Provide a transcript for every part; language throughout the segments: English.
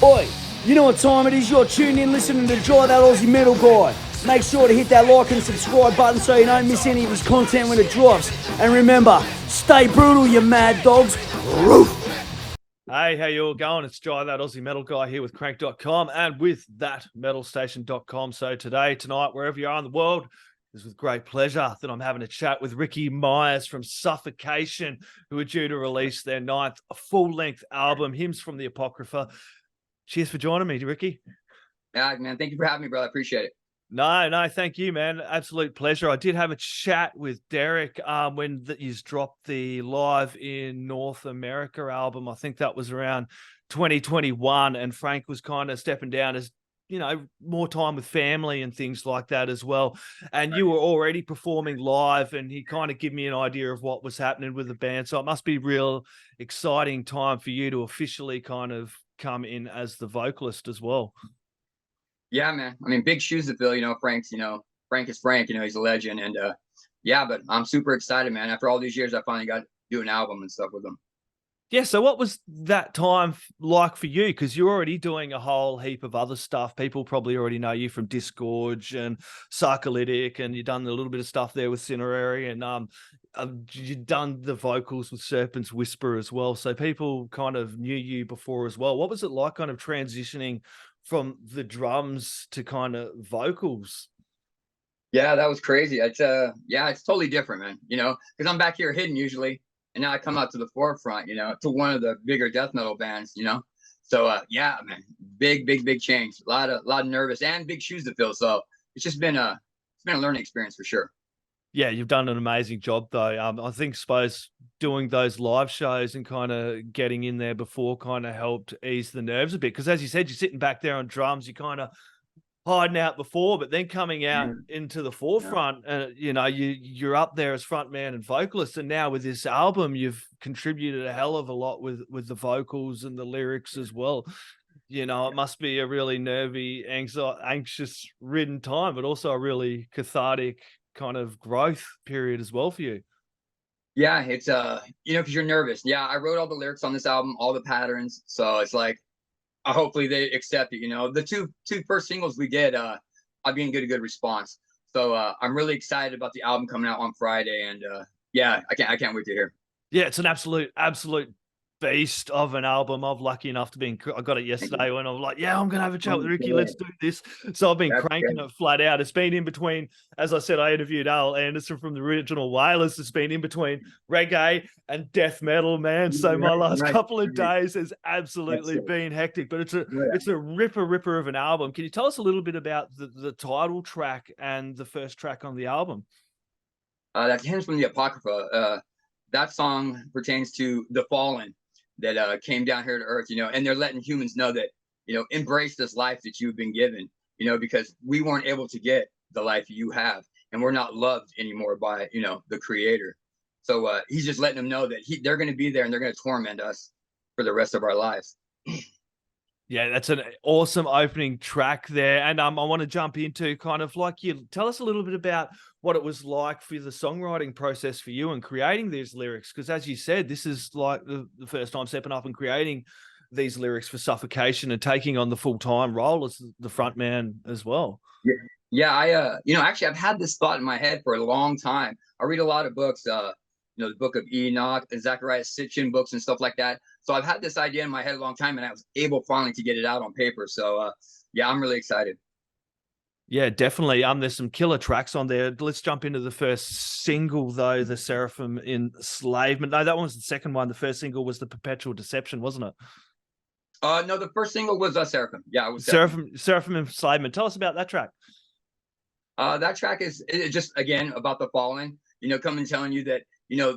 Oi, you know what time it is? You're tuned in listening to That Aussie Metal Guy. Make sure to hit that like and subscribe button so you don't miss any of his content when it drops. And remember, stay brutal, you mad dogs. Roof. Hey, how you all going? It's That Aussie Metal Guy here with Crannk.com and with thatmetalstation.com. So tonight, wherever you are in the world, it's with great pleasure that I'm having a chat with Ricky Myers from Suffocation, who are due to release their 9th full-length album, Hymns from the Apocrypha. Cheers for joining me, Ricky. Yeah, man. Thank you for having me, brother. I appreciate it. No, thank you, man. Absolute pleasure. I did have a chat with Derek when you dropped the Live in North America album. I think that was around 2021, and Frank was kind of stepping down as, you know, more time with family and things like that as well. And you were already performing live, and he kind of gave me an idea of what was happening with the band. So it must be real exciting time for you to officially kind of come in as the vocalist as well. Yeah, man. I mean, big shoes to fill. Frank is Frank. He's a legend, and yeah. But I'm super excited, man. After all these years, I finally got to do an album and stuff with him. Yeah. So, what was that time like for you? Because you're already doing a whole heap of other stuff. People probably already know you from Disgorge and Sarcolytic, and you've done a little bit of stuff there with Cinerary, and you've done the vocals with Serpent's Whisper as well. So people kind of knew you before as well. What was it like, kind of transitioning from the drums to kind of vocals? Yeah, that was crazy. It's totally different, man. Because I'm back here hidden usually, and now I come out to the forefront, to one of the bigger death metal bands, So yeah, man, big change. A lot of nervous and big shoes to fill. So it's just been a learning experience for sure. Yeah, you've done an amazing job though. I suppose doing those live shows and kind of getting in there before kind of helped ease the nerves a bit. Because as you said, you're sitting back there on drums, you kind of hiding out before, but then coming out into the forefront, you're up there as frontman and vocalist. And now with this album, you've contributed a hell of a lot with the vocals and the lyrics as well. It must be a really nervy, anxious ridden time, but also a really cathartic kind of growth period as well for you. Yeah, it's because you're nervous. Yeah, I wrote all the lyrics on this album, all the patterns. So it's like, hopefully they accept it. The two first singles we did, I've been getting a good response. So I'm really excited about the album coming out on Friday, and yeah, I can't wait to hear. Yeah, it's an absolute beast of an album. I'm lucky enough to I got it yesterday when I was like, yeah, I'm gonna have a chat with Ricky, let's do this. So I've been cranking it flat out. It's been in between, as I said, I interviewed Al Anderson from the original Wailers. It's been in between reggae and death metal, man. So my last couple of days has absolutely been hectic, but it's a ripper of an album. Can you tell us a little bit about the title track and the first track on the album? That's Hymns from the Apocrypha. That song pertains to the fallen that came down here to earth, and they're letting humans know that, embrace this life that you've been given, because we weren't able to get the life you have, and we're not loved anymore by, the creator. So he's just letting them know that they're going to be there and they're going to torment us for the rest of our lives. Yeah, that's an awesome opening track there. And I want to jump into kind of like you tell us a little bit about what it was like for the songwriting process for you and creating these lyrics. Because as you said, this is like the first time stepping up and creating these lyrics for Suffocation and taking on the full-time role as the front man as well. Yeah, I actually I've had this thought in my head for a long time. I read a lot of books, the Book of Enoch and Zachariah Sitchin books and stuff like that. So I've had this idea in my head a long time, and I was able finally to get it out on paper. So yeah, I'm really excited. Yeah, definitely. There's some killer tracks on there. Let's jump into the first single though, the Seraphim Enslavement. No, that one was the second one. The first single was the Perpetual Deception, wasn't it? No, the first single was Seraphim. Yeah, it was Seraphim Enslavement. Tell us about that track. That track is just, again, about the fallen, coming telling you that,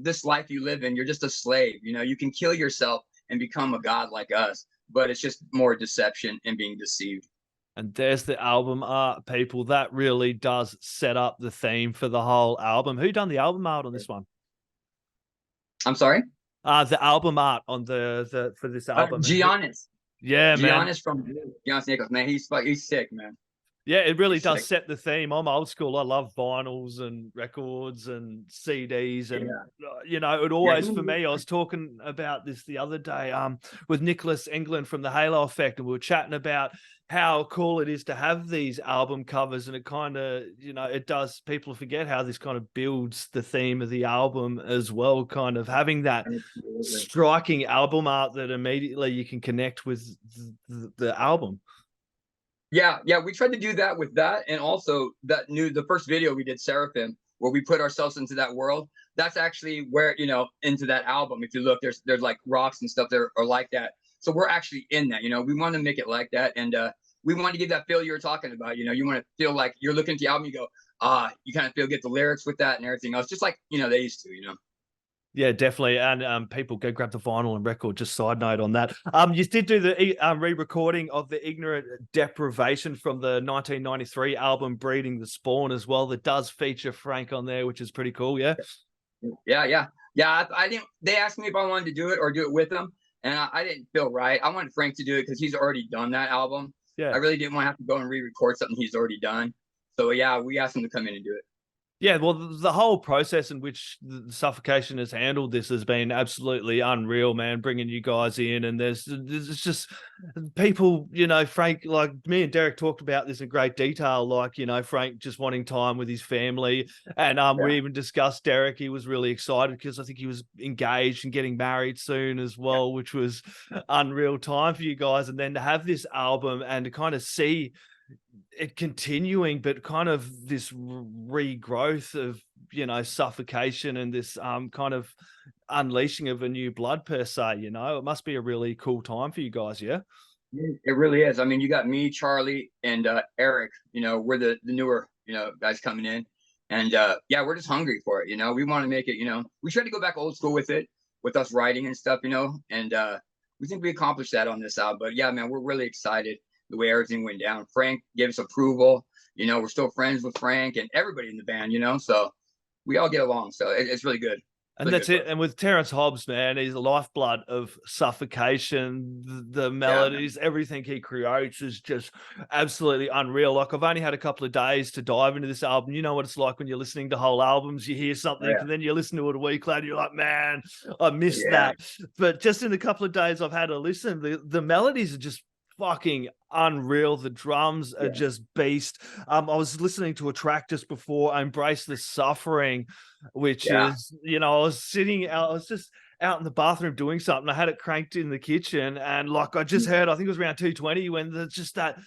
this life you live in, you're just a slave. You can kill yourself and become a god like us, but it's just more deception and being deceived. And there's the album art, people. That really does set up the theme for the whole album. Who done the album art on this one? I'm sorry? The album art on the for this album. Giannis. Yeah, man. Giannis from Giannis Nichols. Man, he's sick, man. Yeah, it really It's does like, set the theme. I'm old school. I love vinyls and records and CDs, and yeah, you know, it yeah, always for me. I was talking about this the other day, with Nicholas England from the Halo Effect, and we were chatting about how cool it is to have these album covers, and it kind of, you know, it does. People forget how this kind of builds the theme of the album as well. Kind of having that absolutely. striking album art that immediately you can connect with the album. Yeah, yeah, we tried to do that with that, and also the first video we did, Seraphim, where we put ourselves into that world. That's actually where, into that album. If you look, there's like rocks and stuff that are like that. So we're actually in that. We want to make it like that, and we want to give that feel you were talking about. You want to feel like you're looking at the album, you go, you kind of get the lyrics with that and everything else, just like they used to. Yeah, definitely. And people go grab the vinyl and record. Just side note on that. You did do the re-recording of the Ignorant Deprivation from the 1993 album Breeding the Spawn as well. That does feature Frank on there, which is pretty cool. Yeah. Yeah. I didn't. They asked me if I wanted to do it or do it with them, and I didn't feel right. I wanted Frank to do it because he's already done that album. Yeah. I really didn't want to have to go and re-record something he's already done. So yeah, we asked him to come in and do it. Yeah, well, the whole process in which the Suffocation has handled this has been absolutely unreal, man. Bringing you guys in, and there's just people, Frank, like me and Derek talked about this in great detail. Like, Frank just wanting time with his family, and we even discussed Derek. He was really excited because I think he was engaged and getting married soon as well, which was unreal time for you guys. And then to have this album and to kind of see it continuing, but kind of this regrowth of Suffocation and this kind of unleashing of a new blood per se. It must be a really cool time for you guys. Yeah, It really is. I mean, you got me, Charlie, and Eric. We're the newer guys coming in, and yeah, we're just hungry for it. We want to make it. We try to go back old school with it, with us writing and stuff. And we think we accomplished that on this album. But yeah, man, we're really excited the way everything went down. Frank gave us approval. We're still friends with Frank and everybody in the band, so we all get along. So it's really good. And that's it. And with Terrence Hobbs, man, he's the lifeblood of Suffocation. The melodies, everything he creates is just absolutely unreal. Like, I've only had a couple of days to dive into this album. You know what it's like when you're listening to whole albums. You hear something and then you listen to it a week later. You're like, man, I missed that. But just in the couple of days I've had to listen, the melodies are just fucking unreal. The drums are just beast. I was listening to a track just before, Embrace the Suffering, which is, I was just out in the bathroom doing something. I had it cranked in the kitchen, and like I just heard, I think it was around 220 when there's just that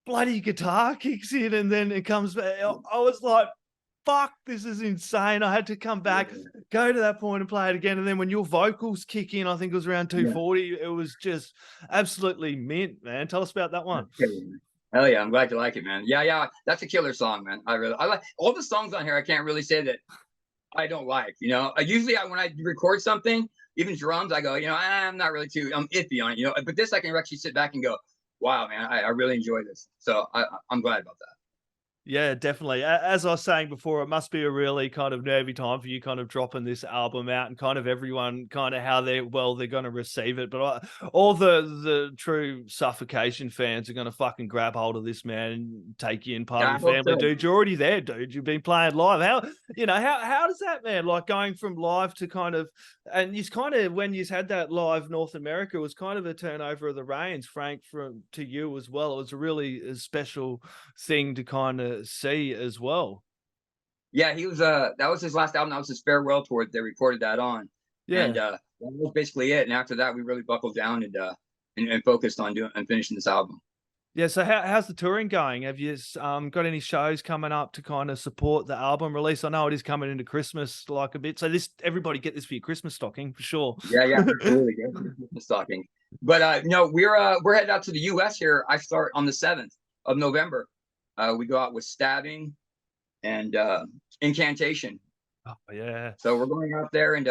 bloody guitar kicks in and then it comes back. I was like, fuck, this is insane. I had to come back, go to that point and play it again. And then when your vocals kick in, I think it was around 240, it was just absolutely mint, man. Tell us about that one. Hell yeah, I'm glad you like it, man. Yeah, that's a killer song, man. I like all the songs on here. I can't really say that I don't like, usually when I record something, even drums, I go, I'm not really I'm iffy on it, but this I can actually sit back and go, wow, man, I really enjoy this. So I'm glad about that. Yeah, definitely. As I was saying before, it must be a really kind of nervy time for you kind of dropping this album out and kind of everyone kind of how they're going to receive it. But all the true Suffocation fans are going to fucking grab hold of this, man, and take you in part of your family, dude. You're already there, dude. You've been playing live. How does that, man, like going from live to kind of, and you kind of, when you had that live North America, it was kind of a turnover of the reins, Frank, to you as well. It was a really special thing to kind of see as well. Yeah, he was that was his last album. That was his farewell tour. They recorded that on. And that was basically it. And after that, we really buckled down and focused on doing and finishing this album. Yeah, so how's the touring going? Have you got any shows coming up to kind of support the album release? I know it is coming into Christmas like a bit. So everybody get this for your Christmas stocking for sure. Yeah, absolutely. Christmas stocking. But we're headed out to the US here. I start on the 7th of November. We go out with Stabbing and Incantation. Oh yeah. So we're going out there and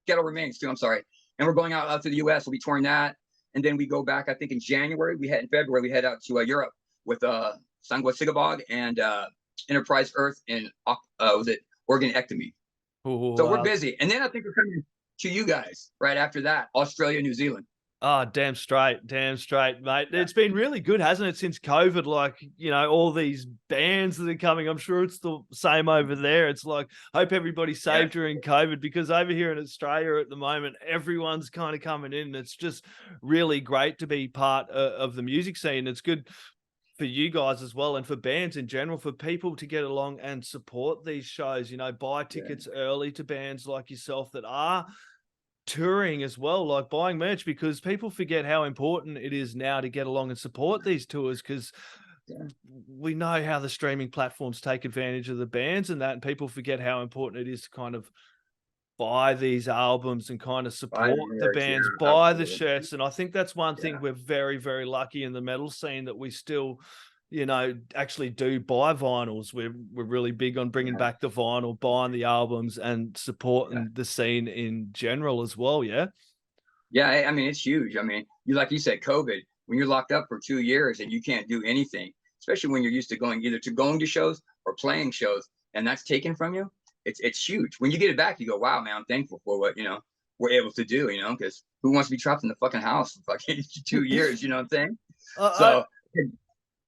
Ghetto Remains too. I'm sorry. And we're going out to the US. We'll be touring that. And then we go back, I think in January. In February, we head out to Europe with Sangwa Sigabog and Enterprise Earth and was it Organ Ectomy. Ooh, so we're busy. And then I think we're coming to you guys right after that, Australia, New Zealand. Oh, damn straight, mate. It's been really good, hasn't it, since COVID? Like, all these bands that are coming. I'm sure it's the same over there. It's like, hope everybody's safe during COVID, because over here in Australia at the moment, everyone's kind of coming in. It's just really great to be part of the music scene. It's good for you guys as well, and for bands in general, for people to get along and support these shows, buy tickets early to bands like yourself that are touring as well, like buying merch, because people forget how important it is now to get along and support these tours, because we know how the streaming platforms take advantage of the bands and that, and people forget how important it is to kind of buy these albums and kind of support the bands, buy the shirts. And I think that's one thing we're very, very lucky in the metal scene, that we still actually do buy vinyls. We're really big on bringing back the vinyl, buying the albums, and supporting the scene in general as well. Yeah. Yeah. I mean, it's huge. I mean, like you said, COVID, when you're locked up for 2 years and you can't do anything, especially when you're used to going to shows or playing shows, and that's taken from you. It's huge. When you get it back, you go, wow, man, I'm thankful for what, we're able to do, because who wants to be trapped in the fucking house for fucking 2 years? You know what I'm saying?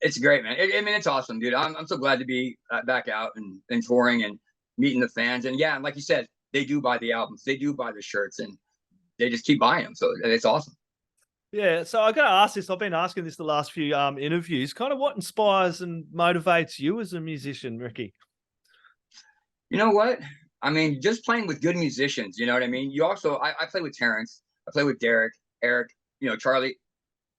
It's great, man. I mean, it's awesome, dude. I'm so glad to be back out and touring and meeting the fans. And yeah, like you said, they do buy the albums, they do buy the shirts, and they just keep buying them. So it's awesome. Yeah. So I got to ask this. I've been asking this the last few interviews. Kind of what inspires and motivates you as a musician, Ricky? You know what? I mean, just playing with good musicians. You know what I mean? You also, I play with Terrence. I play with Derek, Eric. Charlie.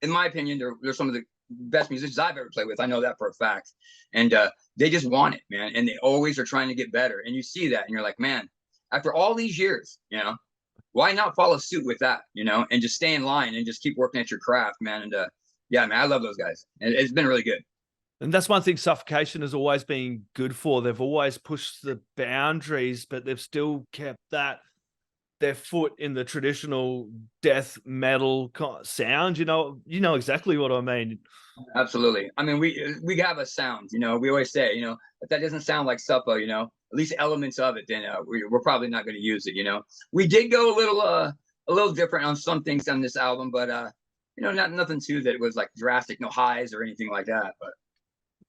In my opinion, they're some of the best musicians I've ever played with. I know that for a fact. And they just want it, man. And they always are trying to get better. And you see that, and you're like, man, after all these years, why not follow suit with that, and just stay in line and just keep working at your craft, man. And yeah, man, I love those guys. And it's been really good. And that's one thing Suffocation has always been good for. They've always pushed the boundaries, but they've still kept their foot in the traditional death metal sound. You know exactly what I mean. Absolutely. I mean, we have a sound. We always say, if that doesn't sound like Suffa, at least elements of it, then we're probably not going to use it. We did go a little different on some things on this album, but nothing too that was like drastic, no highs or anything like that. But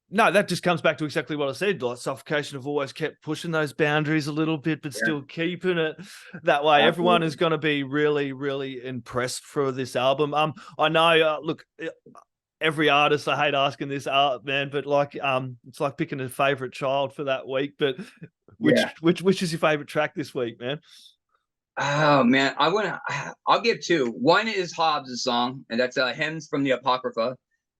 no, that just comes back to exactly what I said. Like Suffocation have always kept pushing those boundaries a little bit, but still keeping it that way. Absolutely. Everyone is going to be really, really impressed for this album. I know. Look, every artist, I hate asking this, man, but like, it's like picking a favorite child for that week. But which is your favorite track this week, man? Oh man, I'll give two. One is Hobbs' song, and that's Hymns from the Apocrypha.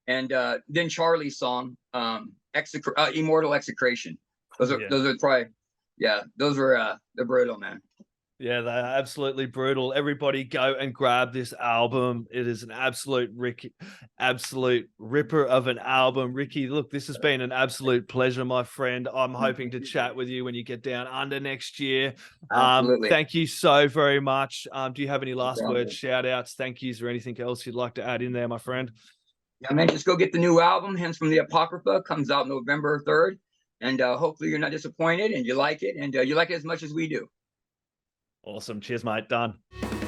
And then Charlie's song, Immortal Execration. Those are probably, those were they're brutal, man. Yeah, they're absolutely brutal. Everybody go and grab this album. It is an absolute ripper of an album. Ricky, look, this has been an absolute pleasure, my friend. I'm hoping to chat with you when you get down under next year. Absolutely. Thank you so very much. Do you have any last words, shout outs, thank yous, or anything else you'd like to add in there, my friend? Yeah, man, just go get the new album, Hymns from the Apocrypha. Comes out November 3rd. And hopefully you're not disappointed and you like it. And you like it as much as we do. Awesome. Cheers, mate. Done.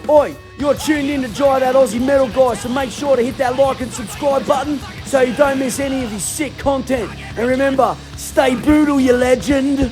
Oi, you're tuned in to That Aussie Metal Guy, so make sure to hit that like and subscribe button so you don't miss any of his sick content. And remember, stay brutal, you legend.